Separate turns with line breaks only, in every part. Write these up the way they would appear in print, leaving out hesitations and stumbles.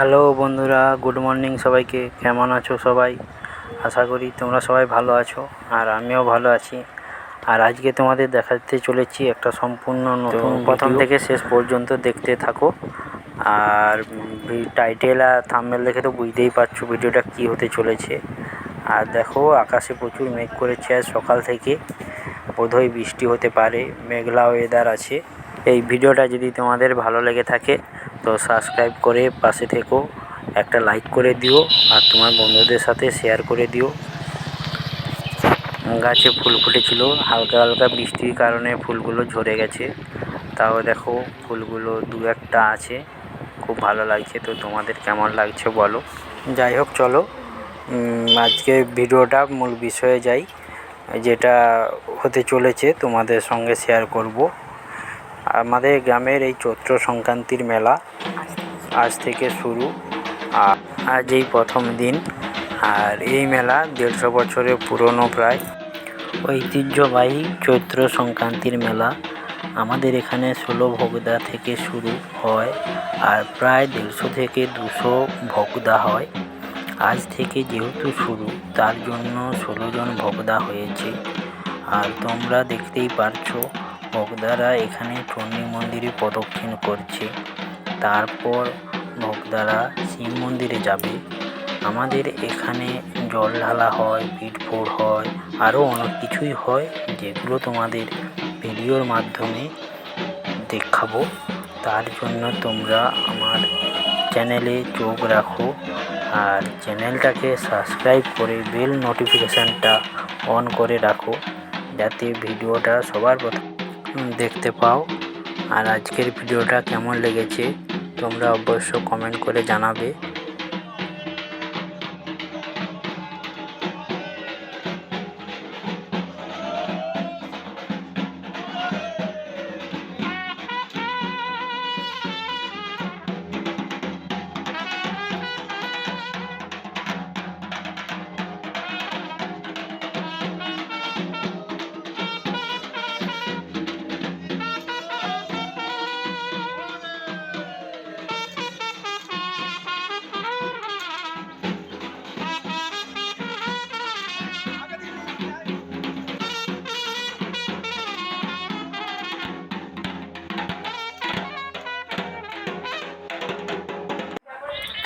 Hello বন্ধুরা, good morning সবাইকে। কেমন আছো সবাই? আশা করি তোমরা সবাই ভালো আছো, আর আমিও ভালো আছি। আর আজকে তোমাদের দেখাতে চলেছি একটা সম্পূর্ণ নতুন প্রথম থেকে শেষ পর্যন্ত দেখতে থাকো। আর টাইটেল আর থাম্বনেল দেখে তো বুঝতেই পারছো ভিডিওটা কী হতে চলেছে। আর দেখো, আকাশে প্রচুর মেঘ করেছে আজ সকাল থেকে, বোধহয় বৃষ্টি হতে পারে, মেঘলা ওয়েদার আছে। এই ভিডিওটা যদি তোমাদের ভালো লেগে থাকে তো সাবস্ক্রাইব করে পাশে থেকো, একটা লাইক করে দিও, আর তোমার বন্ধুদের সাথে শেয়ার করে দিও। গাছে ফুল ফুটেছিল, হালকা হালকা বৃষ্টির কারণে ফুলগুলো ঝরে গেছে, তাও দেখো ফুলগুলো দু একটা আছে, খুব ভালো লাগছে। তো তোমাদের কেমন লাগছে বলো। যাই হোক, চলো আজকে ভিডিওটা মূল বিষয়ে যাই, যেটা হতে চলেছে তোমাদের সঙ্গে শেয়ার করব। আমাদের গ্রামের এই চৈত্র সংক্রান্তির মেলা আজ থেকে শুরু, আজ এই প্রথম দিন। আর এই মেলা 150 বছরের পুরনো প্রায় ঐতিহ্যবাহী চৈত্র সংক্রান্তির মেলা। আমাদের এখানে 16 ভোগদা থেকে শুরু হয়, আর প্রায় 150 থেকে 200 ভোগদা হয়। আজ থেকে যেহেতু শুরু, তার জন্য 16 জন ভোগদা হয়েছে। আর তোমরা দেখতেই পারছো ভোগদারা এখানে চণ্ডী মন্দিরে প্রদক্ষিণ করছে, তারপর ভোগদারা শিব মন্দিরে যাবে। আমাদের এখানে জল ঢালা হয়, পিঠ ফোড় হয়, আরও অনেক কিছুই হয়, যেগুলো তোমাদের ভিডিওর মাধ্যমে দেখাবো। তার জন্য তোমরা আমার চ্যানেলে চোখ রাখো, আর চ্যানেলটাকে সাবস্ক্রাইব করে বেল নোটিফিকেশানটা অন করে রাখো, যাতে ভিডিওটা সবার প্রথম দেখতে পাও। আর আজকের ভিডিওটা কেমন লেগেছে তোমরা অবশ্য কমেন্ট করে জানাবে।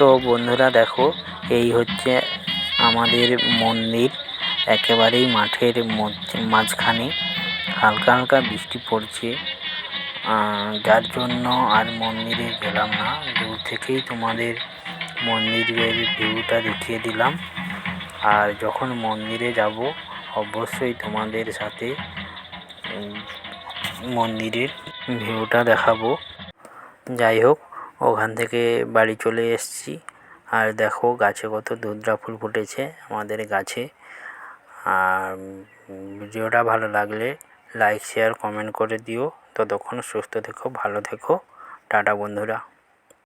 তো বন্ধুরা দেখো, এই হচ্ছে আমাদের মন্দির, একেবারেই মাঠের মাঝখানে। হালকা হালকা বৃষ্টি পড়ছে, যার জন্য আর মন্দিরে গেলাম না, দূর থেকেই তোমাদের মন্দিরের ভিউটা দেখিয়ে দিলাম। আর যখন মন্দিরে যাব অবশ্যই তোমাদের সাথে মন্দিরের ভিউটা দেখাবো। যাই হোক, ওখান থেকে বাড়ি চলে এসেছি। আর দেখো গাছে কত ধুতরা ফুল ফুটেছে আমাদের গাছে। আর ভিডিওটা ভালো লাগলে লাইক শেয়ার কমেন্ট করে দিও। ততক্ষণ সুস্থ থেকো, ভালো থেকো। টাটা বন্ধুরা।